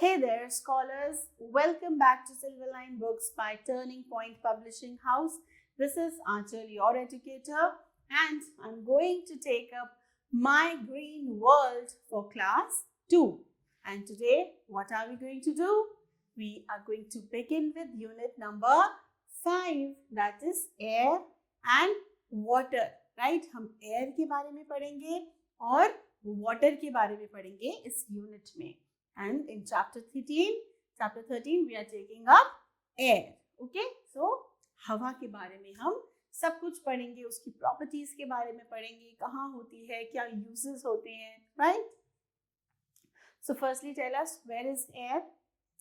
Hey there, scholars. Welcome back to Silverline Books by Turning Point Publishing House. This is Aanchal, your educator, and I'm going to take up My Green World for Class 2. And today, what are we going to do? We are going to begin with unit number 5, that is air and water. Right? हम air के बारे में पढ़ेंगे और water के बारे में पढ़ेंगे इस unit में. And in chapter 13, we are taking up air. Okay? So, हवा के बारे में हम सब कुछ पढ़ेंगे, उसकी properties के बारे में पढ़ेंगे, कहाँ होती है, क्या uses होते हैं, right? So, firstly tell us, where is air?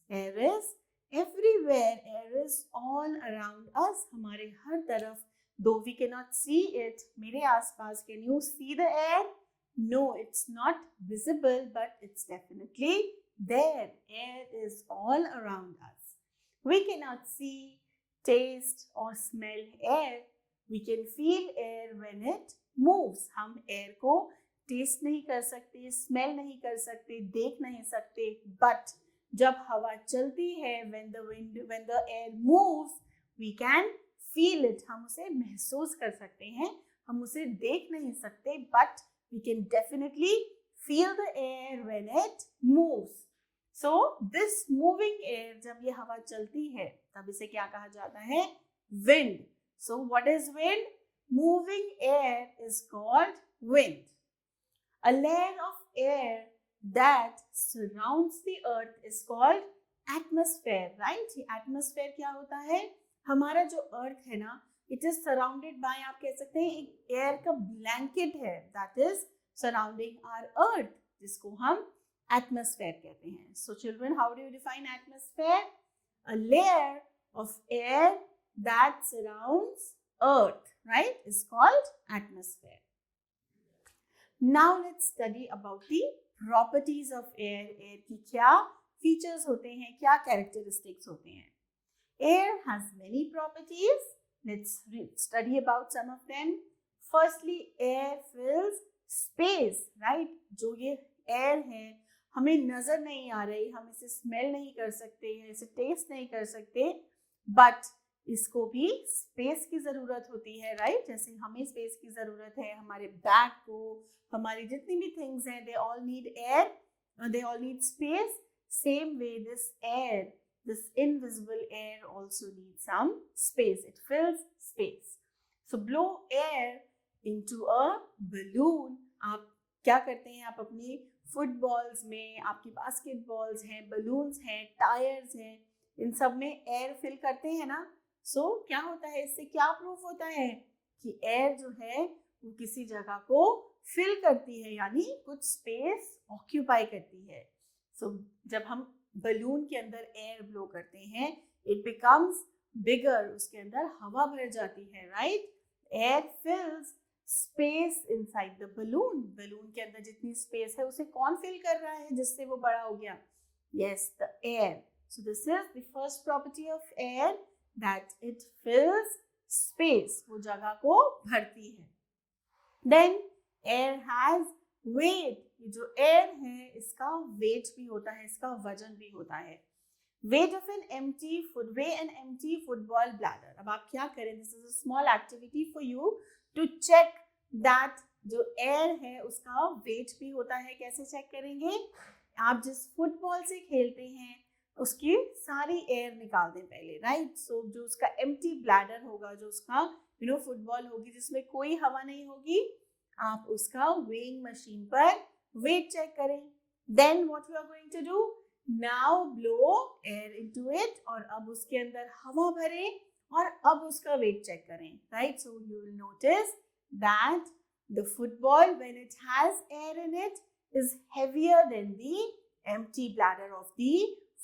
Air is everywhere. Air is all around us. हमारे हर तरफ. Though we cannot see it, मेरे आसपास, can you see the air? No, it's not visible, but it's definitely there. Air is all around us. We cannot see, taste or smell air. We can feel air when it moves. हम air को taste नहीं कर सकते, smell नहीं कर सकते, देख नहीं सकते, but जब हवा चलती है, when the air moves, we can feel it. हम उसे महसूस कर सकते हैं, हम उसे देख नहीं सकते, but we can definitely feel the air when it moves. So this moving air, जब ये हवा चलती है, तब इसे क्या कहा जाता है? Wind. So what is wind? Moving air is called wind. A layer of air that surrounds the earth is called atmosphere, right? ये atmosphere क्या होता है? हमारा जो earth है ना, it is surrounded by, आप कह सकते हैं, एक air का blanket है, that is surrounding our earth, जिसको हम atmosphere कहते हैं. So children, how do you define atmosphere? A layer of air that surrounds earth, right, is called atmosphere. Now let's study about the properties of air. Air की क्या features होते हैं, क्या characteristics होते हैं? Air has many properties. Let's study about some of them. Firstly, air fills space, right? जो ये air है, हमें नजर नहीं आ रही, हम इसे smell नहीं कर सकते हैं, इसे taste नहीं कर सकते, but इसको भी space की ज़रूरत होती है, right? जैसे हमें space की ज़रूरत है, हमारे bag को, हमारी जितनी भी things हैं, they all need air, they all need space. Same way, this air, this invisible air also needs some space. It fills space. So blow air into a balloon. आप क्या करते हैं? आप अपनी फुटबॉल्स में, आपकी बास्केटबॉल्स हैं, बलून्स हैं, टायर्स हैं, इन सब में एयर फिल करते हैं ना. सो क्या होता है, इससे क्या प्रूफ होता है कि एयर जो है वो किसी जगह को फिल करती है, यानी कुछ स्पेस ऑक्यूपाई करती है. सो जब हम बलून के अंदर एयर ब्लो करते हैं, इट बिकम्स बिगर, उसके अंदर हवा भर जाती है, right? Air fills space inside the balloon. Balloon के अंदर जितनी स्पेस है उसे कौन फिल कर रहा है जिससे वो बड़ा हो गया? Yes, the air. So this is the first property of air, that it fills space, वो जगह को भरती है. Then air has weight. ये जो एयर है इसका वेट भी होता है, इसका वजन भी होता है. Weight of an empty football bladder. अब आप क्या करें? This is a small activity for you to check that जो air है उसका weight भी होता है. कैसे check करेंगे? आप जिस फुटबॉल से खेलते हैं उसकी सारी एयर निकाल दें पहले, right? So जो उसका empty bladder होगा, जो उसका फुटबॉल होगी जिसमें कोई हवा नहीं होगी, आप उसका weighing machine पर weight check करें. Then what you are going to do? Now blow air into it, और अब उसके अंदर हवा भरें और अब उसका weight check करें, right? So you will notice that the football, when it has air in it, is heavier than the empty bladder of the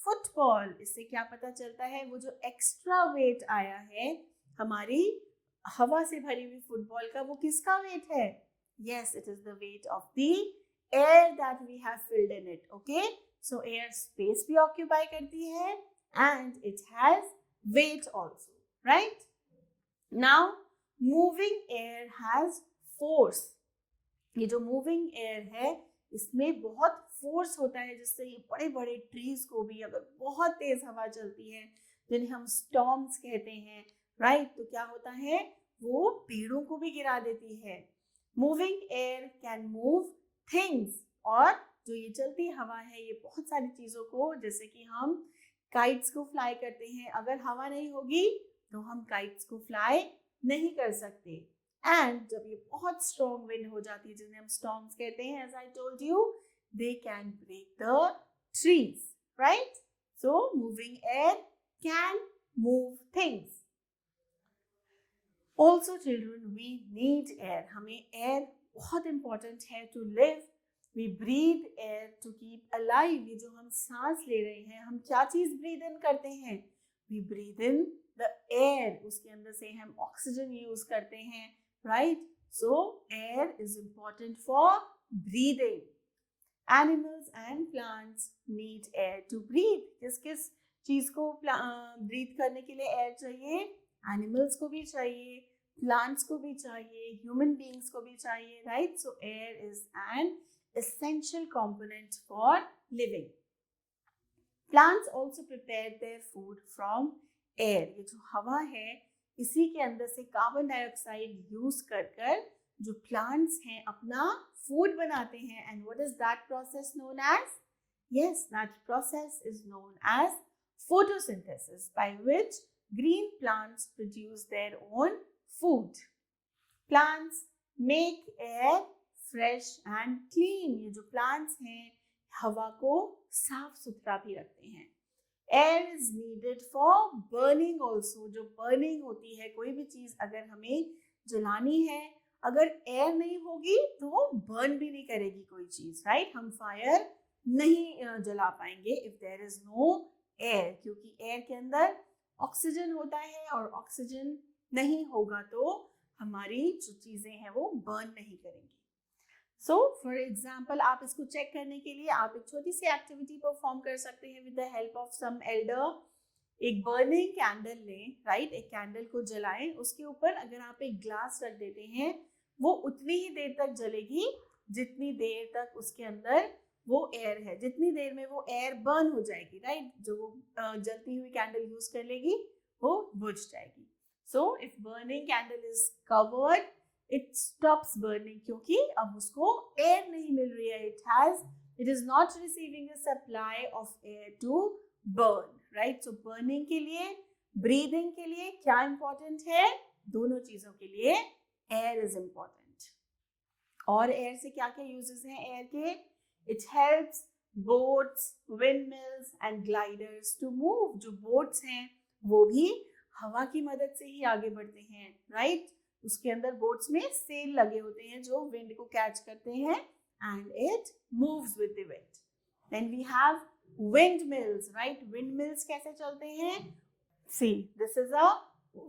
football. इससे क्या पता चलता है? वो जो extra weight आया है हमारी हवा से भरी हुई फुटबॉल का, वो किसका weight है? Yes, it is the weight of the air that we have filled in it. Okay? So air space भी occupy करती है and it has weight also, right? Now moving air has force. ये जो moving air है इसमें बहुत force होता है जिससे ये बड़े बड़े ट्रीज को भी, अगर बहुत तेज हवा चलती है जिन्हें हम स्टॉर्म्स कहते हैं, राइट, तो क्या होता है, वो पेड़ों को भी गिरा देती है। Moving air can move things, और जो ये चलती हवा है ये बहुत सारी चीजों को, जैसे कि हम काइट्स को फ्लाई करते हैं, अगर हवा नहीं होगी तो हम काइट्स को फ्लाई नहीं कर सकते। एंड जब ये बहुत स्ट्रॉन्ग विंड हो जाती है जिन्हें हम स्टॉर्म्स कहते हैं, as I told you, they can break the trees, right. So moving air can move things. Also children, we need air, हमें एयर बहुत इंपॉर्टेंट है to live. We breathe air to keep alive, ये जो हम सांस ले रहे हैं, हम क्या चीज ब्रीथ इन करते हैं, we breathe in the air, उसके अंदर से हम ऑक्सीजन यूज करते हैं, right. So air is important for breathing. Animals and plants need air to breathe, किस किस चीज को ब्रीथ करने के लिए एयर चाहिए, एनिमल्स को भी चाहिए, प्लांट्स को भी चाहिए, ह्यूमन बीइंग्स को भी चाहिए, right. So air is an essential component for living. Plants also prepare their food from air. ये जो हवा है इसी के अंदर से कार्बन डाइऑक्साइड यूज कर कर जो प्लांट्स हैं अपना फूड बनाते हैं। And what is that process known as? Yes, that process is known as photosynthesis, by which green plants produce their own food. Plants make air fresh and clean, ये जो plants हैं हवा को साफ सुथरा भी रखते हैं। Air is needed for burning also, जो बर्निंग होती है, कोई भी चीज अगर हमें जलानी है, अगर एयर नहीं होगी तो वो बर्न भी नहीं करेगी कोई चीज, राइट। हम फायर नहीं जला पाएंगे if there is no air, क्योंकि एयर के अंदर ऑक्सीजन होता है और ऑक्सीजन नहीं होगा तो हमारी जो चीजें हैं वो बर्न नहीं करेंगी। सो फॉर एग्जाम्पल, आप इसको चेक करने के लिए आप एक छोटी सी एक्टिविटी परफॉर्म कर सकते हैं with the help of some elder. एक बर्निंग कैंडल लें, राइट, एक कैंडल को जलाएं, उसके ऊपर अगर आप एक ग्लास रख देते हैं वो उतनी ही देर तक जलेगी जितनी देर तक उसके अंदर वो एयर है, जितनी देर में वो एयर बर्न हो जाएगी, राइट, जो वो जलती हुई कैंडल यूज कर लेगी वो बुझ जाएगी। So if burning candle is covered, it stops burning, क्योंकि अब उसको एयर नहीं मिल रही है, it is not receiving a supply of air to burn, right? So burning के लिए, breathing के लिए क्या important है? दोनों चीजों के लिए air is important। और air से क्या क्या uses हैं air के? It helps boats, windmills and gliders to move। जो boats हैं वो भी हवा की मदद से ही आगे बढ़ते हैं, right? उसके अंदर बोट्स में सेल लगे होते हैं जो विंड को कैच करते हैं and it moves with the wind. Then we have wind mills, right. Wind mills कैसे चलते हैं? See, this is a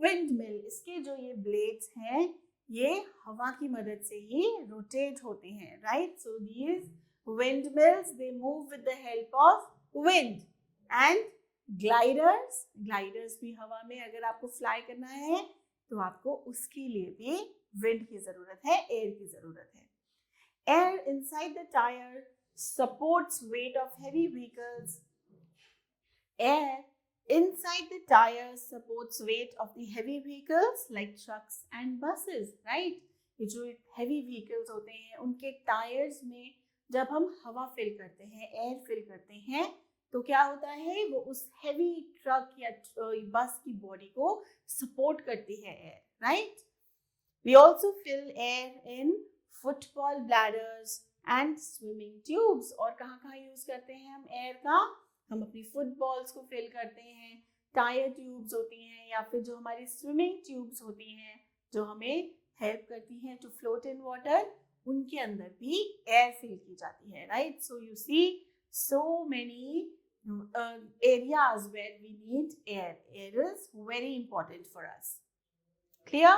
wind mill. इसके जो ये ब्लेड्स हैं ये हवा की मदद से ही रोटेट होते हैं, right. So these wind mills they move with the help of wind. And gliders भी हवा में अगर आपको फ्लाई करना है तो आपको उसके लिए भी विंड की जरूरत है, एयर की जरूरत है। Air inside the tyre supports weight of heavy vehicles. Air inside the tyre supports weight of the heavy vehicles like trucks and buses, right. ये जो हेवी व्हीकल्स होते हैं उनके टायर्स में जब हम हवा फिल करते हैं, एयर फिल करते हैं, तो क्या होता है, वो उस हेवी ट्रक या बस की बॉडी को सपोर्ट करती है air, right. We also fill air in football bladders and swimming tubes. और कहाँ कहाँ यूज करते हैं हम एयर का? हम अपनी फुटबॉल्स को फिल करते हैं, टायर ट्यूब्स होती हैं, या फिर जो हमारी स्विमिंग ट्यूब्स होती हैं जो हमें हेल्प करती हैं टू फ्लोट इन वाटर, उनके अंदर भी एयर फिल की जाती है, right. So you see so many areas where we need air. Air is very important for us. Clear?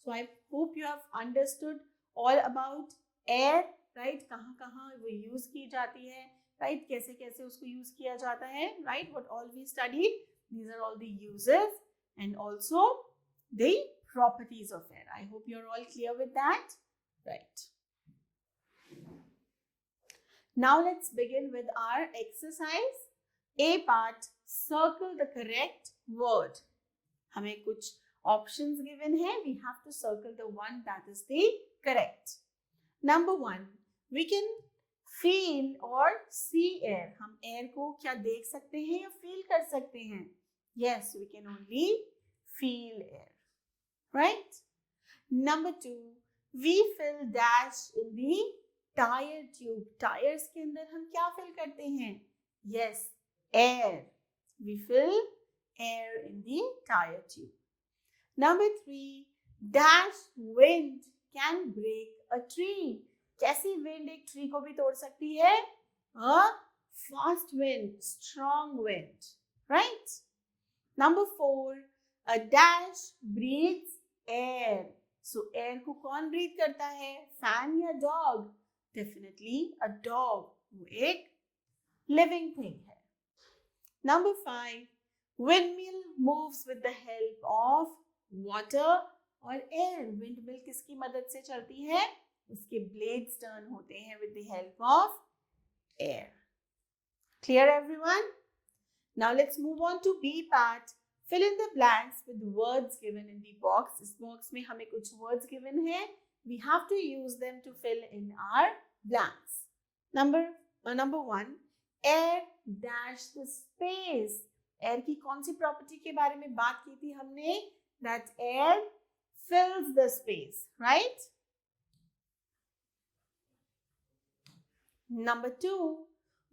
So I hope you have understood all about air, right? कहाँ कहाँ वो use की जाती है, right? कैसे कैसे उसको use किया जाता है, right? What all we studied, these are all the uses and also the properties of air. I hope you're all clear with that, right? Now let's begin with our exercise. A part, circle the correct word. हमें कुछ options given है. We have to circle the one that is the correct. Number 1, we can feel or see air. हम air को क्या देख सकते हैं या feel कर सकते हैं? Yes, we can only feel air. Right? Number 2, we fill dash in the tire tube. Tires के अंदर हम क्या fill करते हैं? Yes, air. We fill air in the tire tube. Number 3, dash wind can break a tree. कैसी wind एक tree को भी तोड़ सकती है? A fast wind, strong wind. Right? Number 4, a dash breathes air. So air को कौन breathe करता है? Fan या dog? Definitely a dog. वो एक living thing है. Number 5, windmill moves with the help of water और air. Windmill किसकी मदद से चलती है? उसके blades turn होते हैं with the help of air. Clear everyone? Now let's move on to B part. Fill in the blanks with the words given in the box. इस box में हमें कुछ words given हैं. We have to use them to fill in our blanks. Number 1, air dash the space. Air की कौन सी property के बारे में बात की थी हमने? That air fills the space, right? Number 2,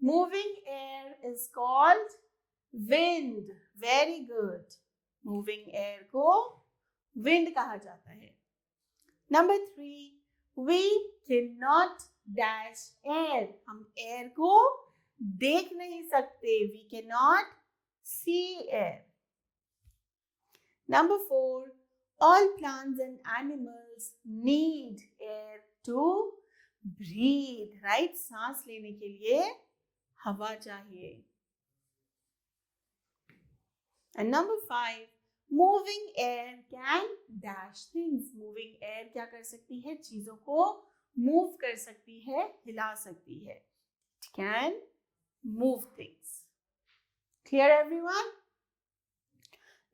moving air is called wind. Very good. Moving air को wind कहा जाता है. Number 3, we cannot dash air. हम air को देख नहीं सकते. We cannot see air. Number 4, all plants and animals need air to breathe. Right? सांस लेने के लिए हवा चाहिए. And number 5, moving air can dash things. Moving air क्या कर सकती है? चीजों को move कर सकती है, हिला सकती है. It can move things. Clear everyone?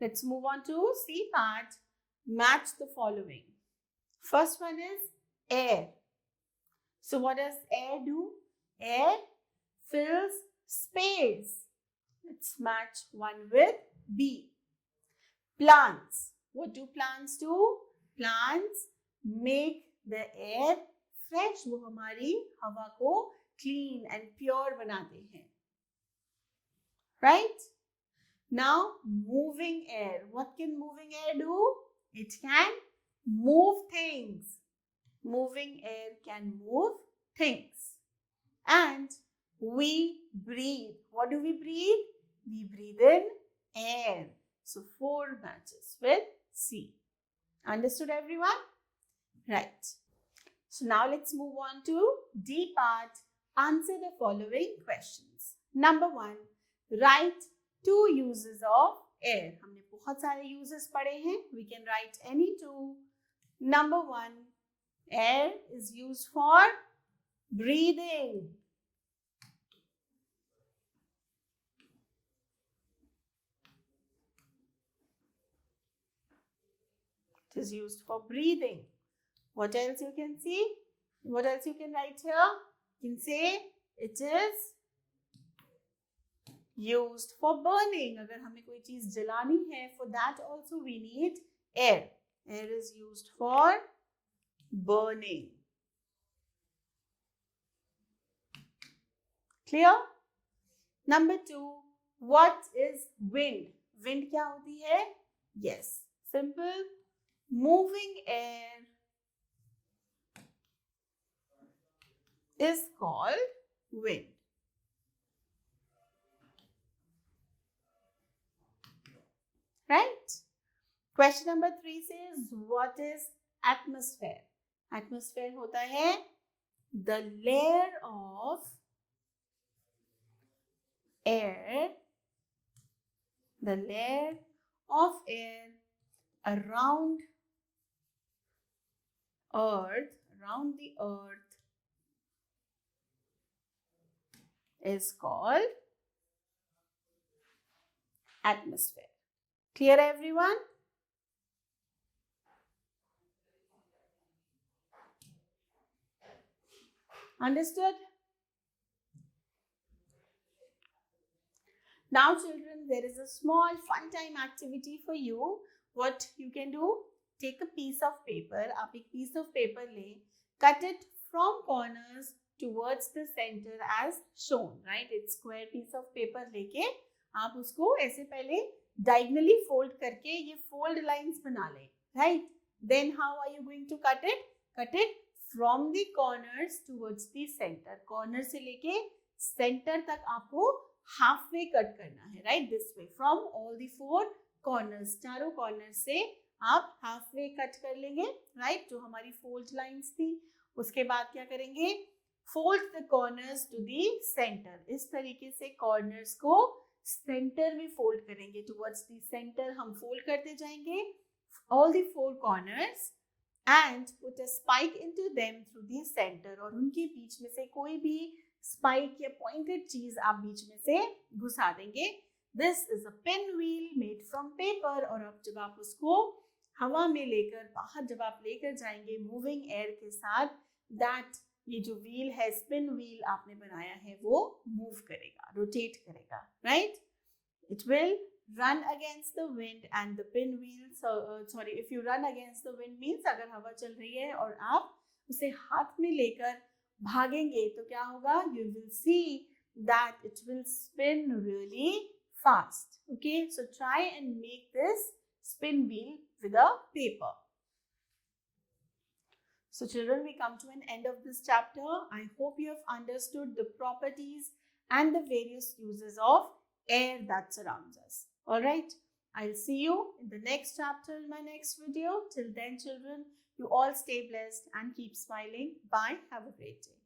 Let's move on to C part. Match the following. First one is air. So what does air do? Air fills space. Let's match one with B. Plants. What do plants do? Plants make the air fresh. वो हमारी हवा को clean and pure बनाते हैं. Right? Now, moving air. What can moving air do? It can move things. Moving air can move things. And we breathe. What do we breathe? We breathe in air. So 4 matches with C. Understood everyone? Right. So now let's move on to D part. Answer the following questions. Number 1, write 2 uses of air. हमने बहुत सारे uses पढ़े हैं. We can write any 2. Number 1, air is used for breathing. It is used for breathing. What else you can see? What else you can write here? You can say it is used for burning. अगर हमें कोई चीज जलानी है, for that also we need air. Air is used for burning. Clear? Number 2, what is wind? Wind क्या होती है? Yes, simple. Moving air is called wind. Right? Question number 3 says, what is atmosphere? Atmosphere होता है the layer of air, the layer of air around the earth is called atmosphere. Clear, everyone? Understood? Now children, there is a small fun time activity for you. What you can do, take a piece of paper, आप एक piece of paper ले, cut it from corners towards the center as shown, right? It's square piece of paper लेके आप उसको ऐसे पहले diagonally fold करके ये fold lines बना लें, right? Then how are you going to cut it? Cut it from the corners towards the center. Corner से लेके center तक आपको halfway cut करना है, right? This way from all the four corners, चारों corners से आप halfway cut कर लेंगे, right? जो हमारी fold lines थी, उसके बाद क्या करेंगे? Fold the corners to the center. इस तरीके से corners को center में fold करेंगे. Towards the center हम fold करते जाएंगे. All the four corners and put a spike into them through the center. और उनके बीच में से कोई भी स्पाइक या पॉइंटेड चीज आप बीच में से घुसा देंगे. This is a pinwheel made from paper. और अब जब आप उसको हवा में लेकर बाहर जब आप लेकर जाएंगे मूविंग एयर के साथ, दैट ये जो व्हील है, स्पिन व्हील आपने बनाया है, वो मूव करेगा, रोटेट करेगा, right? It will run against the wind and the pinwheel. Sorry, if you run against the wind means अगर हवा चल रही है और आप उसे हाथ में लेकर भागेंगे तो क्या होगा? You will see that it will spin really fast. Okay, so try and make this spin wheel with a paper. So children, we come to an end of this chapter. I hope you have understood the properties and the various uses of air that surrounds us. All right, I'll see you in the next chapter in my next video. Till then children, you all stay blessed and keep smiling. Bye. Have a great day.